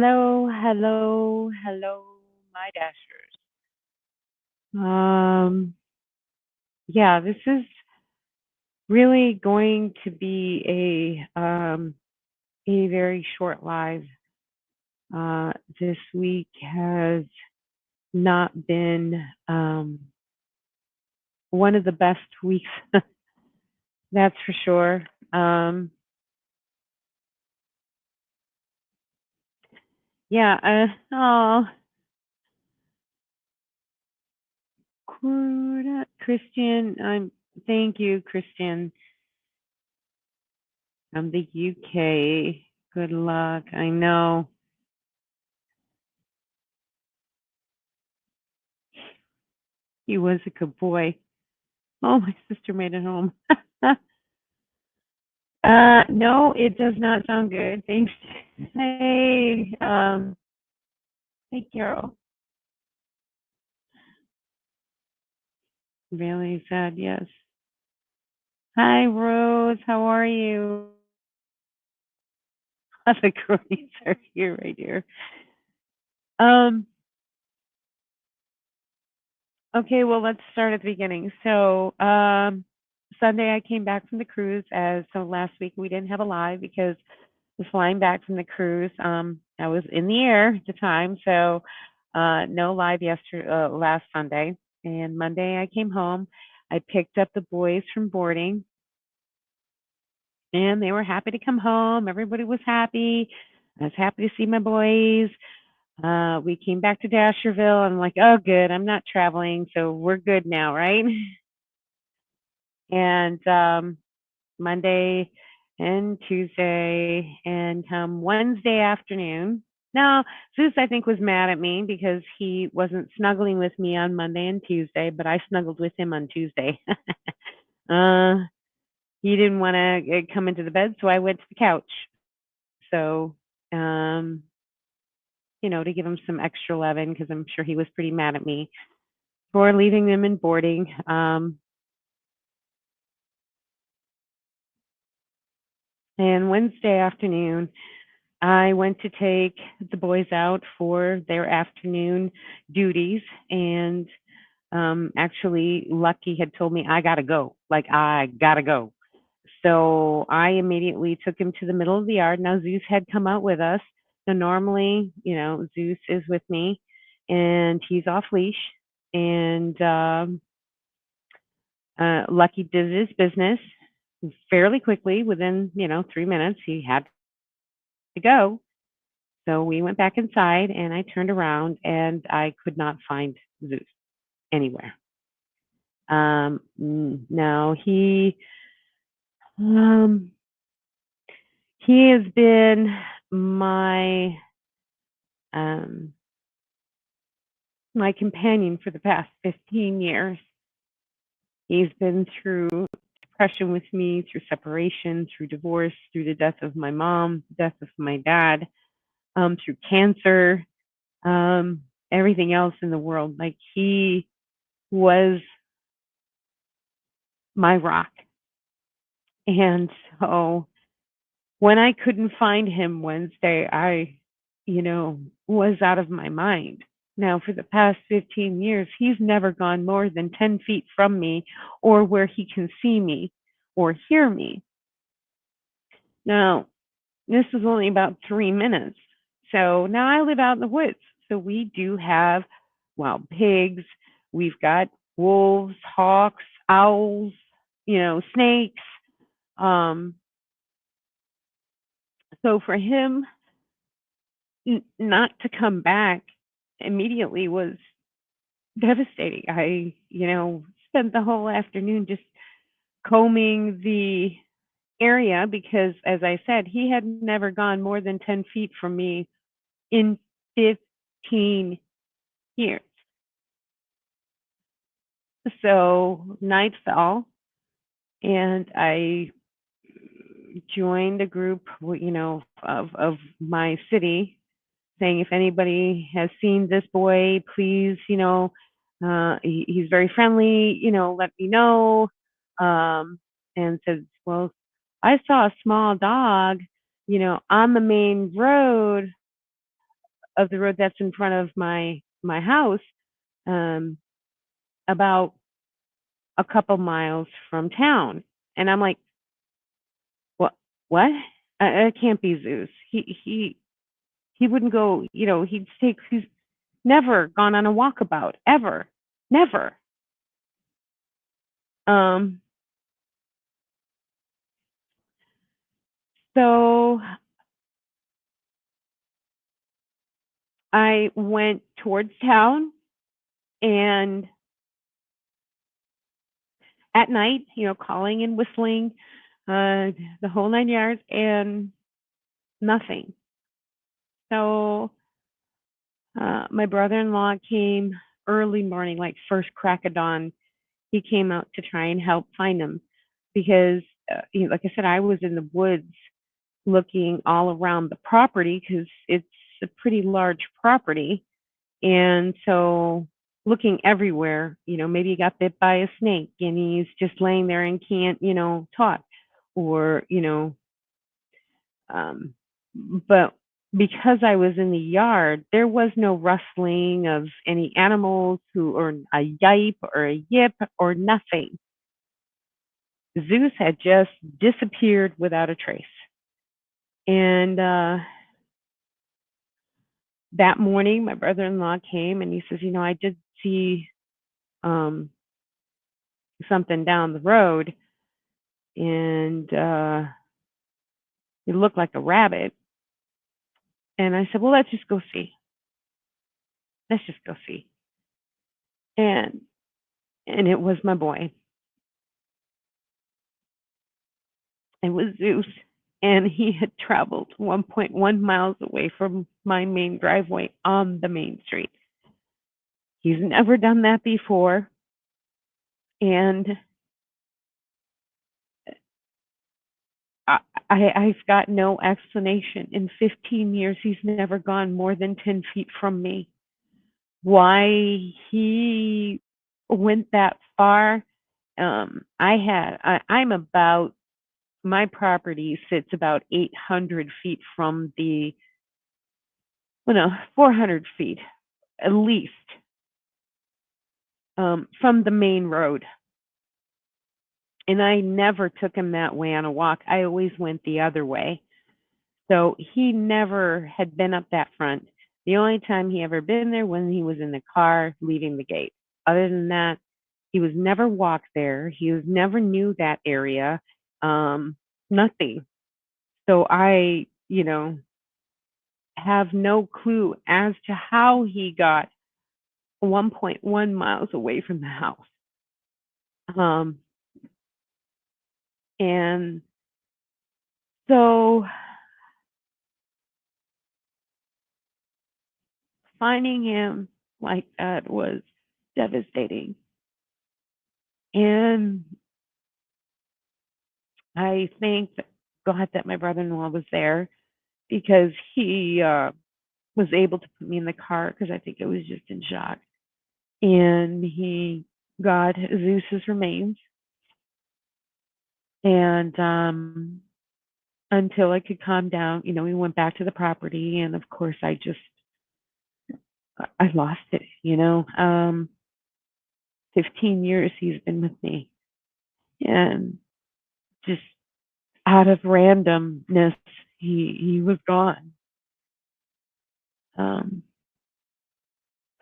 Hello, hello, hello, my dashers. Um, yeah, this is really going to be a very short live. This week has not been one of the best weeks, that's for sure. Yeah, oh, Christian, thank you, Christian. I'm the UK. Good luck. I know. He was a good boy. Oh, my sister made it home. No, it does not sound good. Thanks. Hey, hey, Carol. Really sad, yes. Hi, Rose. How are you? The girlies are here, right here. Um, okay, well, let's start at the beginning. So, Sunday I came back from the cruise. As so last week we didn't have a live because I was flying back from the cruise. I was in the air at the time, so no live yesterday, last Sunday. And Monday I came home. I picked up the boys from boarding, and they were happy to come home. Everybody was happy. I was happy to see my boys. We came back to Dasherville. I'm like, oh, good. I'm not traveling, so we're good now, right? And Monday and Tuesday and Wednesday afternoon. Now, Zeus, I think, was mad at me because he wasn't snuggling with me on Monday and Tuesday, but I snuggled with him on Tuesday. uh, he didn't want to come into the bed, so I went to the couch. So, um, to give him some extra loving because I'm sure he was pretty mad at me for leaving them in boarding. And Wednesday afternoon, I went to take the boys out for their afternoon duties, and actually, Lucky had told me I gotta go. Like I gotta go. So I immediately took him to the middle of the yard. Now Zeus had come out with us. So normally, Zeus is with me, and he's off leash. And Lucky did his business fairly quickly. Within 3 minutes, he had to go. So we went back inside and I turned around and I could not find Zeus anywhere. No, um, he has been my um, my companion for the past 15 years. He's been through depression with me, through separation, through divorce, through the death of my mom, death of my dad, through cancer, everything else in the world. Like he was my rock. And so when I couldn't find him Wednesday, I was out of my mind. Now, for the past 15 years, he's never gone more than 10 feet from me or where he can see me or hear me. Now, this was only about 3 minutes. So now I live out in the woods. So we do have wild pigs. We've got wolves, hawks, owls, snakes. Um, so for him not to come back immediately was devastating. I spent the whole afternoon just combing the area because, as I said, he had never gone more than 10 feet from me in 15 years. So night fell, and I joined a group, of my city saying if anybody has seen this boy, please, he's very friendly, let me know. And said, well, I saw a small dog, on the main road. of the road that's in front of my house, um, about a couple miles from town. And I'm like, "What? What? It can't be Zeus. He wouldn't go. He's never gone on a walkabout ever, never." Um, so I went towards town, and at night, calling and whistling, the whole 9 yards, and nothing. So my brother-in-law came early morning, like first crack of dawn. He came out to try and help find him because, like I said, I was in the woods looking all around the property because it's a pretty large property. And so looking everywhere, maybe he got bit by a snake and he's just laying there and can't, talk. Or, um, but because I was in the yard, there was no rustling of any animals or a yipe or a yip or nothing. Zeus had just disappeared without a trace. And that morning, my brother-in-law came and he says, I did see um, something down the road, and it looked like a rabbit. And I said, well, let's just go see. Let's just go see. And it was my boy. It was Zeus. And he had traveled 1.1 miles away from my main driveway on the main street. He's never done that before. And I, I've got no explanation. In 15 years, he's never gone more than 10 feet from me. Why he went that far? I'm about, my property sits about 800 feet from the, well, no, 400 feet at least, from the main road. And I never took him that way on a walk. I always went the other way. So he never had been up that front. The only time he ever been there when he was in the car leaving the gate. Other than that, he was never walked there. He was never knew that area. Nothing. So I, have no clue as to how he got 1.1 miles away from the house. Um, and so finding him like that was devastating. And I thank God that my brother-in-law was there because he was able to put me in the car because I think I was just in shock. And he got Zeus's remains. And until I could calm down, we went back to the property. And of course, I lost it. 15 years he's been with me. And just out of randomness, he was gone. Um,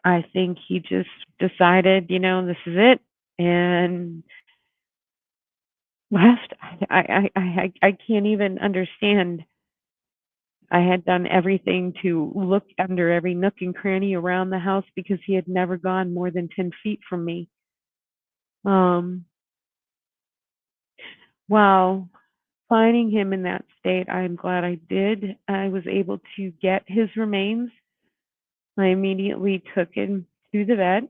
I think he just decided, this is it, and left. I can't even understand. I had done everything to look under every nook and cranny around the house because he had never gone more than 10 feet from me. Um, while finding him in that state, I'm glad I did. I was able to get his remains. I immediately took him to the vet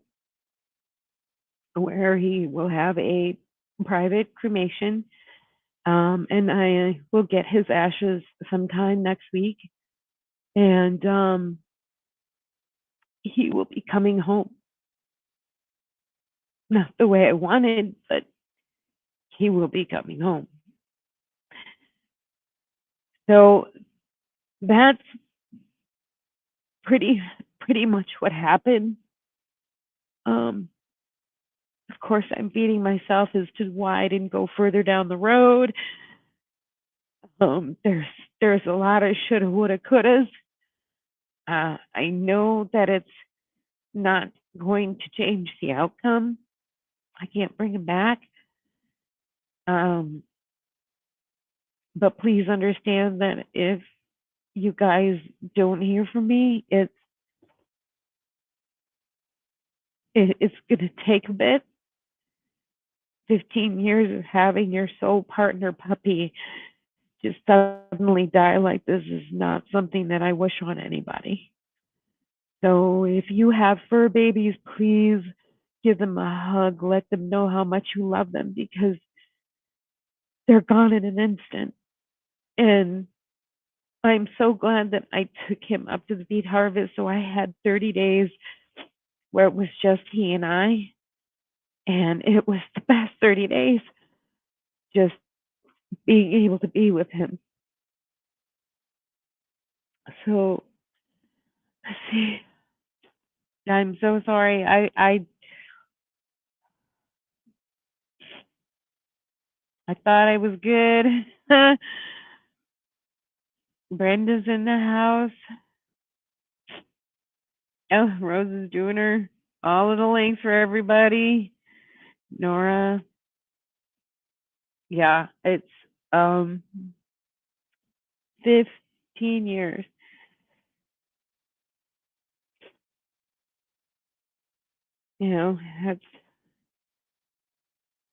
where he will have a private cremation. And I will get his ashes sometime next week. And he will be coming home. Not the way I wanted, but he will be coming home. So that's pretty pretty much what happened. Um, of course, I'm beating myself as to why I didn't go further down the road. There's a lot of shoulda, woulda, couldas. I know that it's not going to change the outcome. I can't bring him back. Um, but please understand that if you guys don't hear from me, it's going to take a bit. 15 years of having your soul partner puppy just suddenly die like this is not something that I wish on anybody. So if you have fur babies, please give them a hug. Let them know how much you love them because they're gone in an instant. And I'm so glad that I took him up to the beet harvest. So I had 30 days where it was just he and I. And it was the best 30 days just being able to be with him. So, let's see. I'm so sorry. I thought I was good. Brenda's in the house. Oh, Rose is doing her all of the links for everybody. Nora, yeah, it's um 15 years. You know,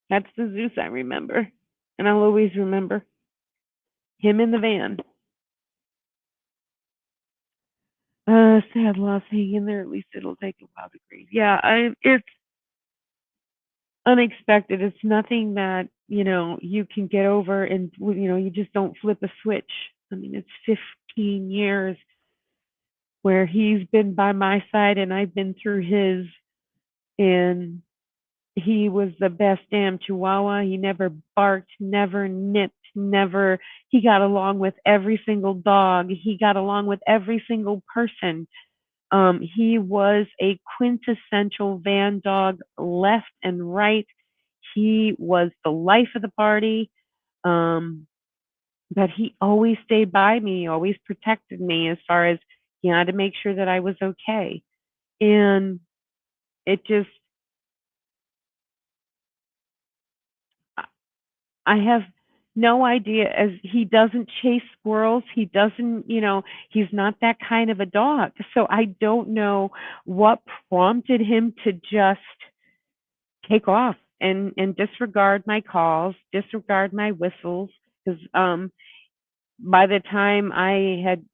that's the Zeus I remember, and I'll always remember him in the van. Sad loss. Hang in there. At least it'll take a while to grieve. Yeah, it's unexpected. It's nothing that you can get over, and you just don't flip a switch. I mean, it's 15 years where he's been by my side and I've been through his, and he was the best damn chihuahua. He never barked, never nipped, never. He got along with every single dog. He got along with every single person. He was a quintessential van dog, left and right. He was the life of the party. Um, but he always stayed by me, always protected me as far as he had to make sure that I was okay. And it just, I have no idea, as he doesn't chase squirrels. He doesn't, he's not that kind of a dog. So I don't know what prompted him to just take off and disregard my calls, disregard my whistles. Because by the time I had,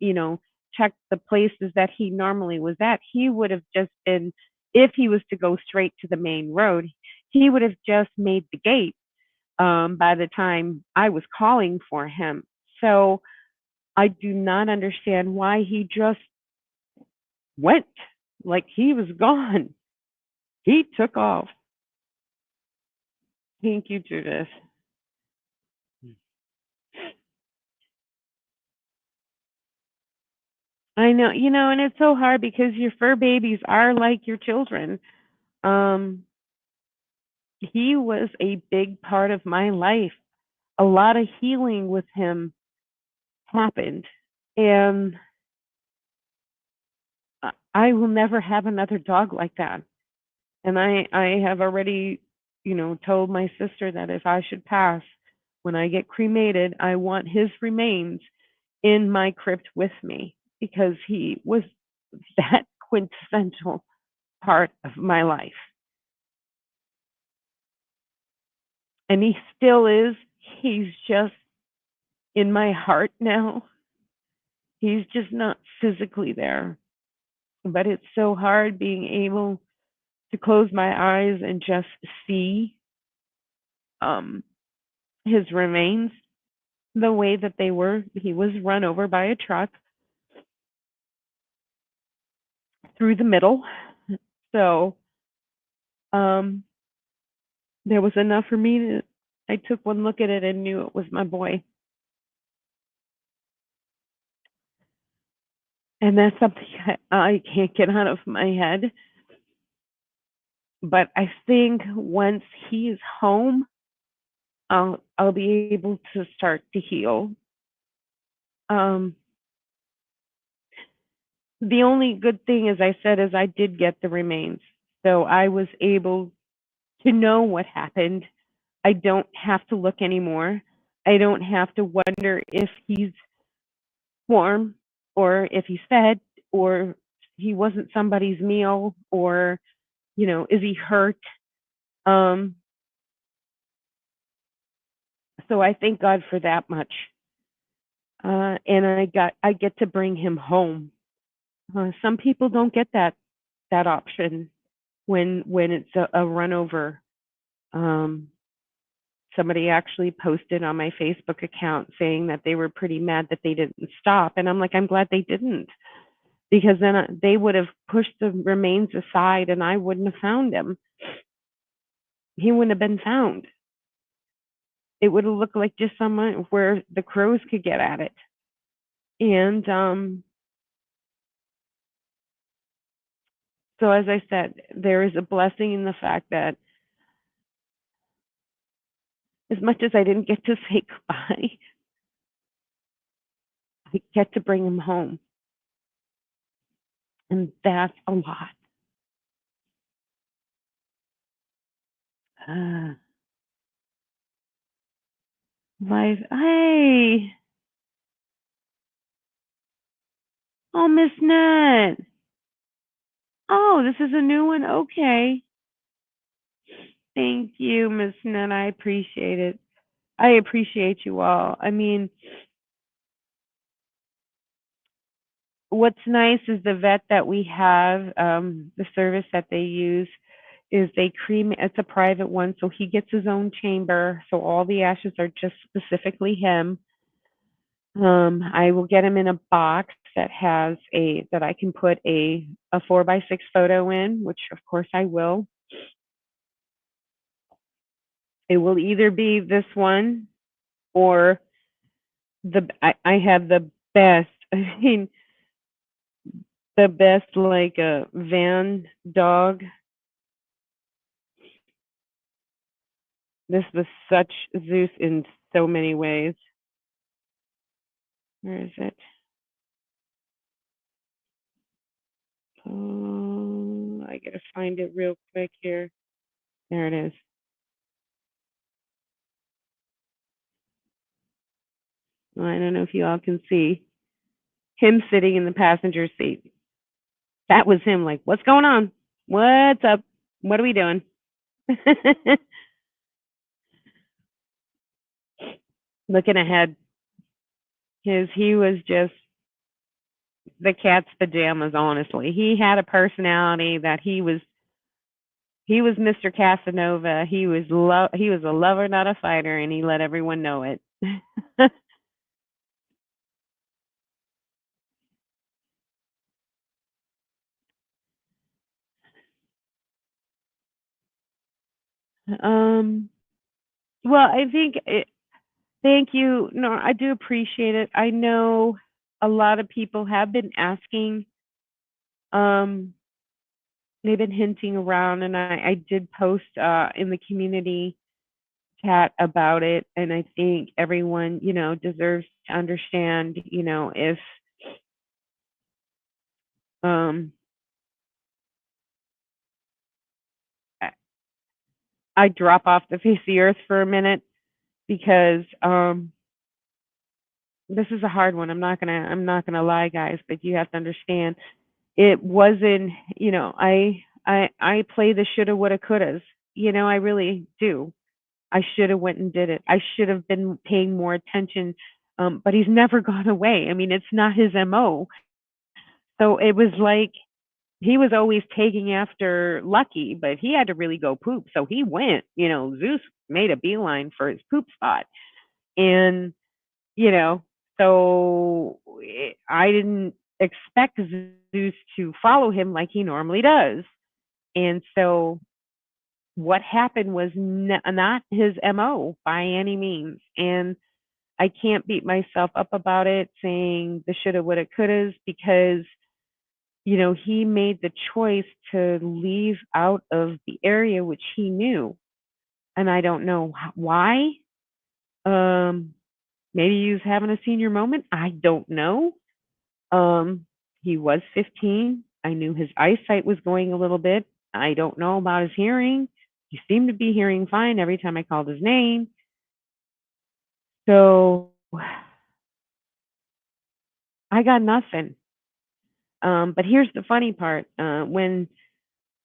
checked the places that he normally was at, he would have just been, if he was to go straight to the main road, he would have just made the gate by the time I was calling for him. So I do not understand why he just went, like he was gone. He took off. Thank you, Judith. I know, and it's so hard because your fur babies are like your children. Um, he was a big part of my life. A lot of healing with him happened, and I will never have another dog like that. And I have already, told my sister that if I should pass, when I get cremated, I want his remains in my crypt with me because he was that quintessential part of my life. And he still is. He's just in my heart now. He's just not physically there. But it's so hard being able to close my eyes and just see um, his remains the way that they were. He was run over by a truck through the middle. So um, there was enough for me to, I took one look at it and knew it was my boy. And that's something I can't get out of my head. But I think once he's home, I'll be able to start to heal. Um, the only good thing, as I said, is I did get the remains, so I was able to know what happened. I don't have to look anymore. I don't have to wonder if he's warm or if he's fed or he wasn't somebody's meal or, is he hurt? Um, so I thank God for that much. And I get to bring him home. Some people don't get that option when it's a run over. Um, Somebody actually posted on my Facebook account saying that they were pretty mad that they didn't stop, and I'm like, I'm glad they didn't, because then they would have pushed the remains aside, and I wouldn't have found him. He wouldn't have been found. It would have looked like just someone where the crows could get at it. And so, as I said, there is a blessing in the fact that as much as I didn't get to say goodbye, I get to bring him home. And that's a lot. Uh, Life. Hey. Oh, Miss Net. Oh, this is a new one. Okay. Thank you, Miss Net. I appreciate it. I appreciate you all. I mean, what's nice is the vet that we have, the service that they use is they cremate. It's a private one, so he gets his own chamber. So all the ashes are just specifically him. I will get him in a box that I can put a 4x6 photo in, which of course I will. It will either be this one or I have the best. I mean, the best like a van dog. This was such Zeus in so many ways. Where is it? Oh, I gotta find it real quick here. There it is. Well, I don't know if you all can see him sitting in the passenger seat. That was him, like, what's going on? What's up? What are we doing? Looking ahead. He was just the cat's pajamas, honestly. He had a personality that he was Mr. Casanova. He was a lover, not a fighter, and he let everyone know it. um well, thank you. No, I do appreciate it. I know a lot of people have been asking. Um, they've been hinting around, and I did post in the community chat about it, and I think everyone, deserves to understand, if um, I, I drop off the face of the earth for a minute because this is a hard one. I'm not gonna lie, guys, but you have to understand it wasn't, I play the shoulda, woulda, couldas. I really do. I should have went and did it. I should have been paying more attention. But he's never gone away. I mean, it's not his MO. So it was like he was always taking after Lucky, but he had to really go poop. So he went, Zeus made a beeline for his poop spot. And, you know, I didn't expect Zeus to follow him like he normally does. And so what happened was not his MO by any means. And I can't beat myself up about it saying the shoulda, woulda, couldas because, he made the choice to leave out of the area which he knew, and I don't know why. Um, Maybe he was having a senior moment. I don't know. Um, he was 15. I knew his eyesight was going a little bit. I don't know about his hearing. He seemed to be hearing fine every time I called his name. So I got nothing. But here's the funny part. When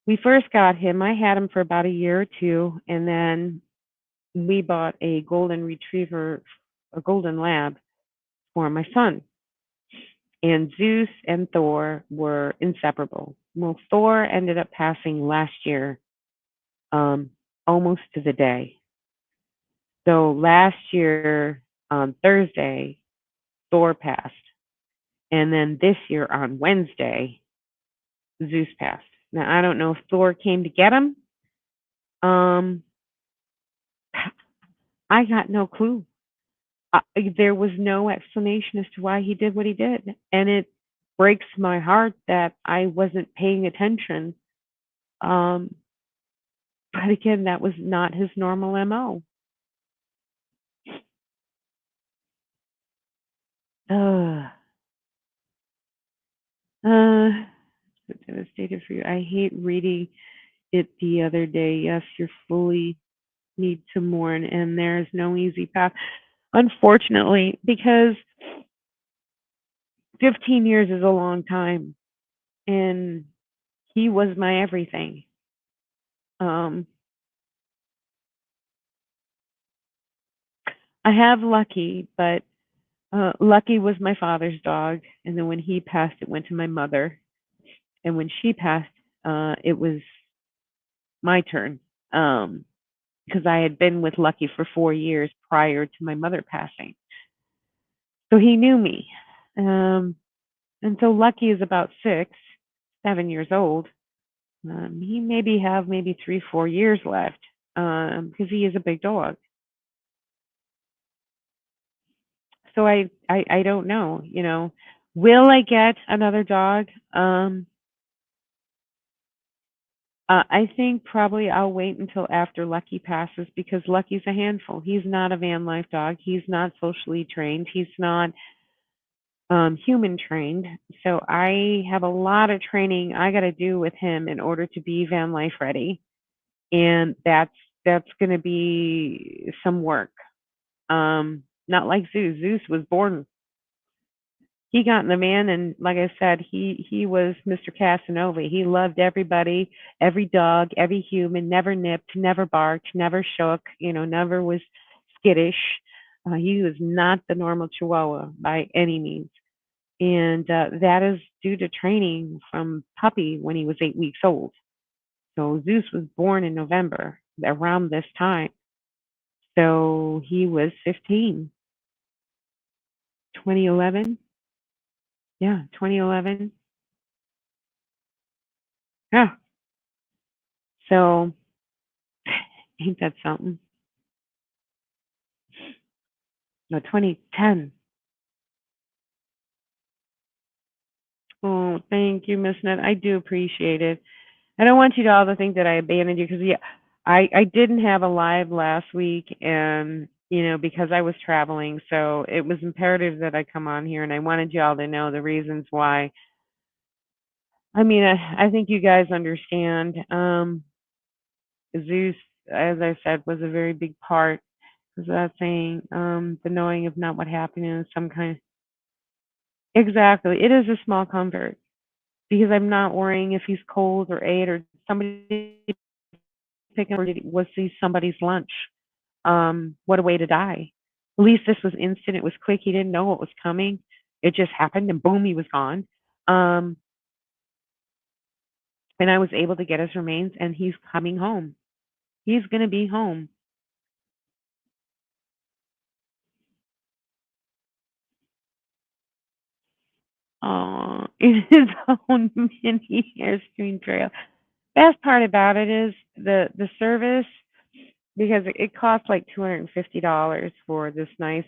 we first got him, I had him for about a year or two, and then we bought a golden retriever, a golden lab for my son. And Zeus and Thor were inseparable. Well, Thor ended up passing last year, um, almost to the day. So last year on Thursday, Thor passed. And then this year on Wednesday, Zeus passed. Now, I don't know if Thor came to get him. Um, I got no clue. Uh, there was no explanation as to why he did what he did. And it breaks my heart that I wasn't paying attention. Um, but again, that was not his normal MO. Uh, uh, so devastated for you. I hate reading it the other day. Yes, you're fully need to mourn, and there's no easy path. Unfortunately, because 15 years is a long time, and he was my everything. Um, I have Lucky, but Lucky was my father's dog, and then when he passed, it went to my mother, and when she passed, it was my turn. Because I had been with Lucky for 4 years prior to my mother passing. So he knew me. Um, and so Lucky is about 7 years old. He maybe have maybe 3, 4 years left because he is a big dog. So I don't know. Will I get another dog? I think probably I'll wait until after Lucky passes because Lucky's a handful. He's not a van life dog. He's not socially trained. He's not human trained. So I have a lot of training I got to do with him in order to be van life ready, and that's going to be some work. Not like Zeus. Zeus was born. He got in the van, and like I said, he was Mr. Casanova. He loved everybody, every dog, every human. Never nipped, never barked, never shook. Never was skittish. He was not the normal Chihuahua by any means. And that is due to training from puppy when he was 8 weeks old. So Zeus was born in November around this time. So he was 15, 2011. Yeah, 2011. Yeah. So ain't that something? No, 2010. Oh, thank you, Miss Net. I do appreciate it. I don't want you to all to think that I abandoned you because yeah, I didn't have a live last week, and because I was traveling, so it was imperative that I come on here, and I wanted you all to know the reasons why. I mean, I think you guys understand. Zeus, as I said, was a very big part because that saying, the knowing of not what happened is some kind. Exactly, it is a small comfort because I'm not worrying if he's cold or ate or somebody picking or was he somebody's lunch. What a way to die. At least this was instant. It was quick. He didn't know what was coming. It just happened and boom, he was gone. Um, and I was able to get his remains and he's coming home. He's going to be home. Oh, in his own mini Airstream trail. Best part about it is the service. because it costs like $250 for this nice,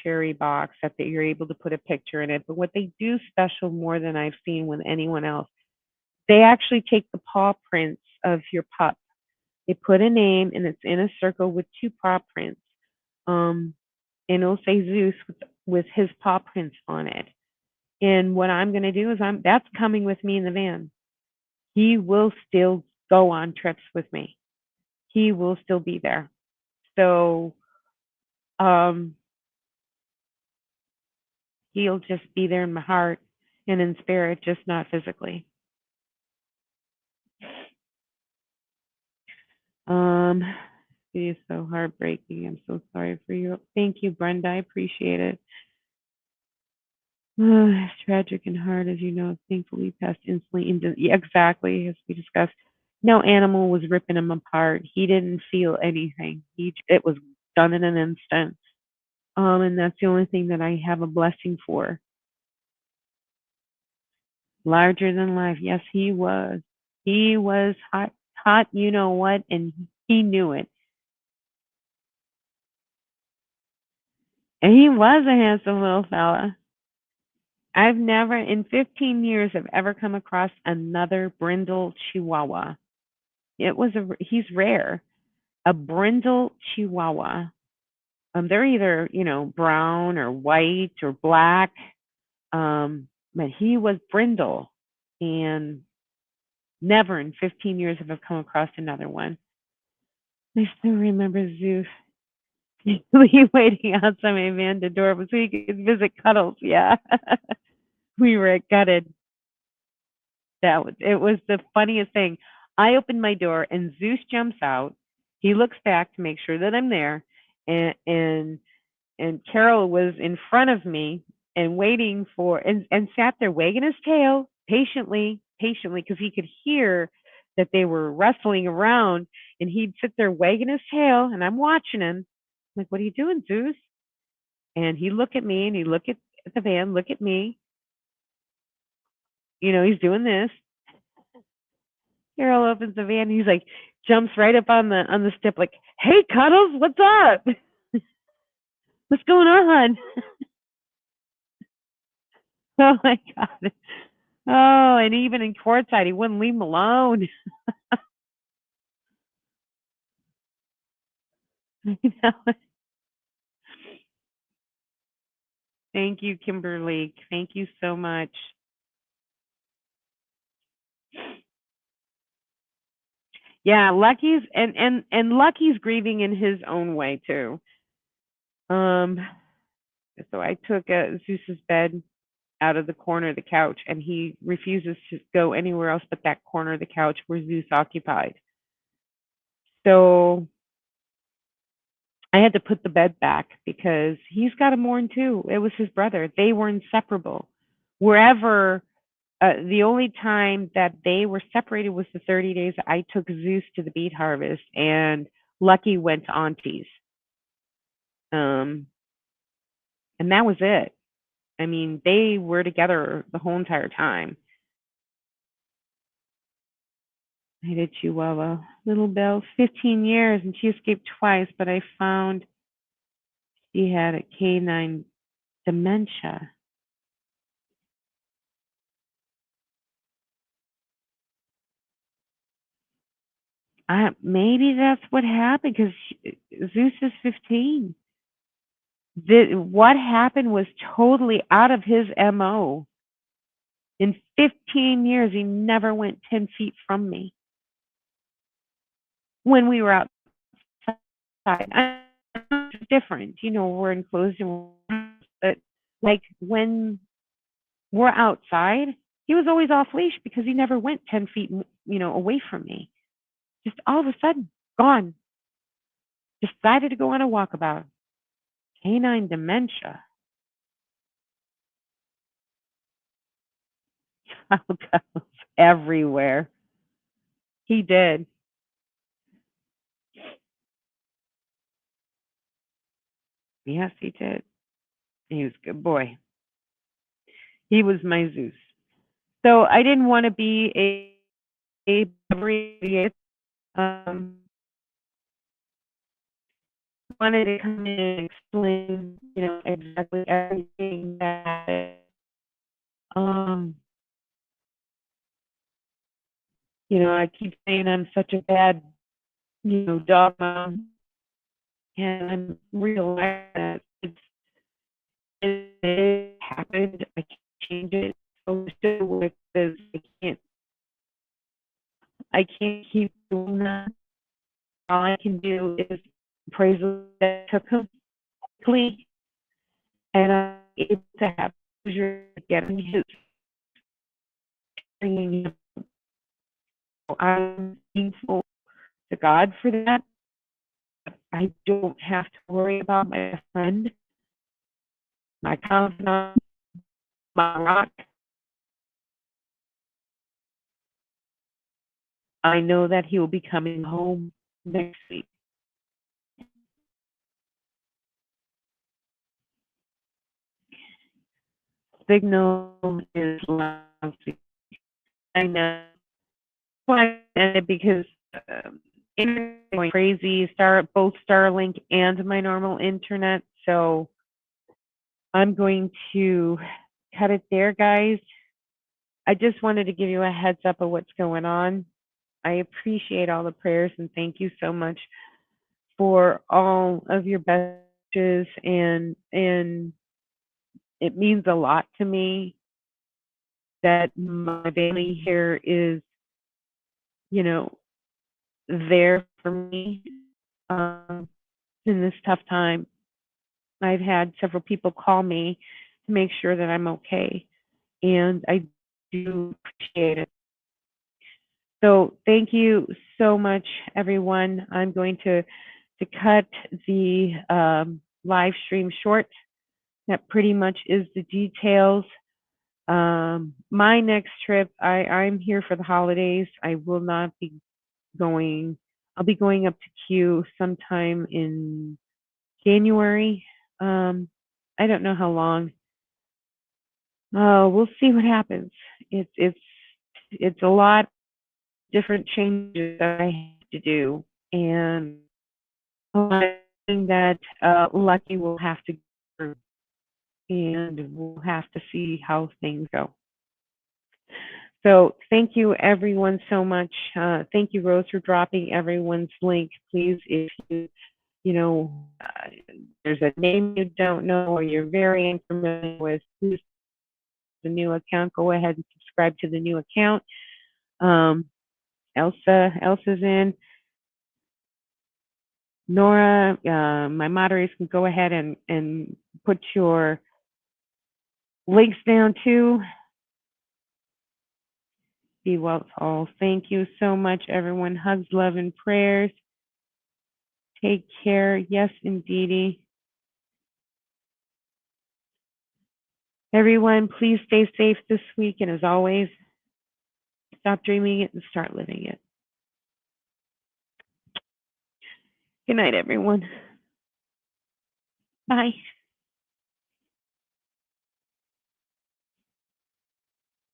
cherry box that you're able to put a picture in it. But what they do special more than I've seen with anyone else, they actually take the paw prints of your pup. They put a name and it's in a circle with two paw prints. Um, and it'll say Zeus with his paw prints on it. And what I'm going to do is that's coming with me in the van. He will still go on trips with me. He will still be there. So um, he'll just be there in my heart and in spirit, just not physically. Um, it is so heartbreaking. I'm so sorry for you. Thank you, Brenda. I appreciate it. It's tragic and hard, as you know. Thankfully, passed instantly into yeah, exactly as we discussed. No animal was ripping him apart. He didn't feel anything. It was done in an instant. And that's the only thing that I have a blessing for. Larger than life. Yes, he was. He was hot, you know what, and he knew it. And he was a handsome little fella. I've never, in 15 years, have ever come across another brindle Chihuahua. He's rare. A brindle Chihuahua. They're either, brown or white or black. But he was brindle, and never in 15 years have I come across another one. I still remember Zeus waiting outside my van door so he could visit Cuddles. Yeah, we were gutted. It was the funniest thing. I opened my door and Zeus jumps out. He looks back to make sure that I'm there, and Carol was in front of me and waiting for and sat there wagging his tail patiently because he could hear that they were wrestling around, and he'd sit there wagging his tail and I'm watching him. I'm like, what are you doing, Zeus? And he look at me and he look at the van, look at me. He's doing this. Carol opens the van. He's like, jumps right up on the step, like, "Hey, Cuddles, what's up? What's going on?" Oh my god. Oh, and even in courtside, he wouldn't leave him alone. You know? Thank you, Kimberly. Thank you so much. Yeah, Lucky's and Lucky's grieving in his own way too. Um, so I took Zeus's bed out of the corner of the couch, and he refuses to go anywhere else but that corner of the couch where Zeus occupied. So I had to put the bed back because he's got to mourn too. It was his brother. They were inseparable. Wherever the only time that they were separated was the 30 days I took Zeus to the beet harvest and Lucky went to Auntie's. Um, and that was it. I mean, they were together the whole entire time. I did Chihuahua. Little Belle, 15 years, and she escaped twice, but I found she had a canine dementia. Maybe that's what happened because Zeus is 15. What happened was totally out of his MO. In 15 years, he never went 10 feet from me when we were outside. It's different, we're enclosed in, but like when we're outside, he was always off leash because he never went 10 feet, away from me. Just all of a sudden, gone. Decided to go on a walkabout. Canine dementia. Goes everywhere. He did. Yes, he did. He was a good boy. He was my Zeus. So I didn't want to be a idiot. Um, wanted to come in and explain, exactly everything that happened. Um, I keep saying I'm such a bad, dog mom, and I'm realizing that it happened. I can't change it. So still with this, I can't keep doing that. All I can do is praise that took him quickly, and I'm able to have pleasure getting his bringing. I'm thankful to God for that. I don't have to worry about my friend, my confidant, my rock. I know that he will be coming home next week. Signal is lousy. I know. Why I ended because internet going crazy. Both Starlink and my normal internet. So I'm going to cut it there, guys. I just wanted to give you a heads up of what's going on. I appreciate all the prayers and thank you so much for all of your best wishes, and it means a lot to me that my family here is, you know, there for me in this tough time. I've had several people call me to make sure that I'm okay, and I do appreciate it. So thank you so much, everyone. I'm going to cut the live stream short. That pretty much is the details. My next trip, I'm here for the holidays. I will not be going. I'll be going up to Q sometime in January. I don't know how long. We'll see what happens. It's a lot different changes that I have to do, and I think that Lucky will have to go through, and we'll have to see how things go. So thank you everyone so much. Thank you, Rose, for dropping everyone's link. Please, if you know, there's a name you don't know or you're very unfamiliar with who's the new account, go ahead and subscribe to the new account. Elsa's in. Nora, my moderators can go ahead and put your links down too. Be well all. Thank you so much, everyone. Hugs, love, and prayers. Take care. Yes, indeedy. Everyone, please stay safe this week. And as always, stop dreaming it and start living it. Good night, everyone. Bye.